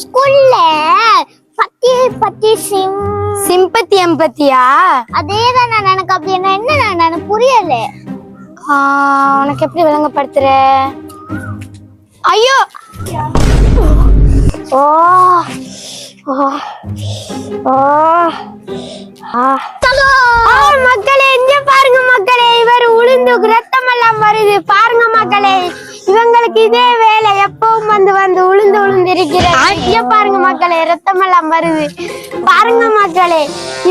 ஸ்கூல்ல பத்தி பத்தி சிம்பத்தி எம்பத்தியா? அதேதான் நான் எனக்கு அப்படி என்ன எனக்கு புரியல. உனக்கு எப்படி விளங்கப்படுத்துற? ஐயோ ஓ ஓ ஓ மக்களே, இங்க பாருங்க மக்களே, இவர் உளுந்து ரத்தம் எல்லாம் வருது பாருங்க மக்களே. இவங்களுக்கு இதே வேலை, எப்பவும் வந்து உளுந்து இருக்கிறது. இங்க பாருங்க மக்களே, ரத்தம் எல்லாம் வருது பாருங்க மக்களே.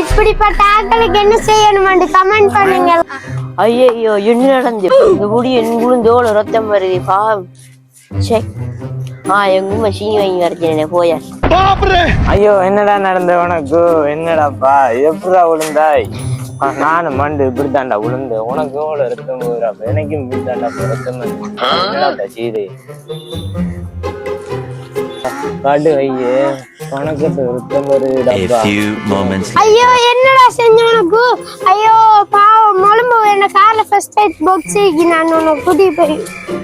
இப்படிப்பட்ட ஆட்களுக்கு என்ன செய்யணும் கமெண்ட் பண்ணுங்க. ஐயோ, என்ன நடந்து இந்த முடி என் உளுந்தோட ரத்தம் வருது பாவம். எங்க மஷினி வாங்கி வரைச்சேன் போய. ஐயோ, என்னடா நடந்த உனக்கு? என்னடாப்பா எப்படா விழுந்தாய்? நானும் மண்டு இப்படித்தாண்டா விழுந்து. உனக்கு எவ்வளவு ரத்தம் வருது? எனக்கும் இப்படித்தாண்டா ரத்தம் என்னடா சீரு காட்டு வையே, உனக்கு ரத்தம் வருதுடாப்பா. ஐயோ, என்னடா செஞ்ச உனக்கு? ஐயோ பாவம், மொழம்பு என்ன கார்ல ஃபர்ஸ்ட் எய்ட் பாக்ஸ் நான் உனக்கு கூட்டி போய்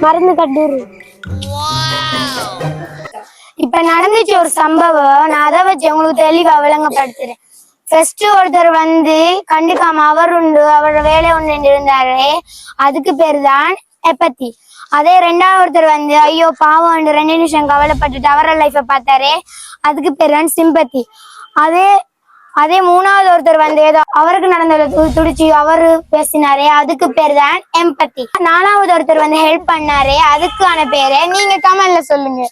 மருந்து கட்டுறேன். இப்ப நடந்துச்சு ஒரு சம்பவம், நான் அதை வச்சு உங்களுக்கு தெளிவா விளங்கப்படுத்துறேன். ஃபர்ஸ்ட் ஒருத்தர் கண்டுக்காம அவரோட வேலை ஒன்று இருந்தாரு, அதுக்கு பேரு தான் எப்பத்தி. அதே ரெண்டாவது ஒருத்தர் ஐயோ பாவம் 2 நிமிஷம் கவலைப்பட்டுட்டு அவரோட லைஃப பார்த்தாரு, அதுக்கு பேர் தான் சிம்பத்தி. அதே மூணாவது ஒருத்தர் ஏதோ அவருக்கு நடந்தது துடிச்சு அவரு பேசினாரே, அதுக்கு பேர் தான் எம்பத்தி. 4வது ஒருத்தர் ஹெல்ப் பண்ணாரு, அதுக்கான பேரு நீங்க கமெண்ட்ல சொல்லுங்க.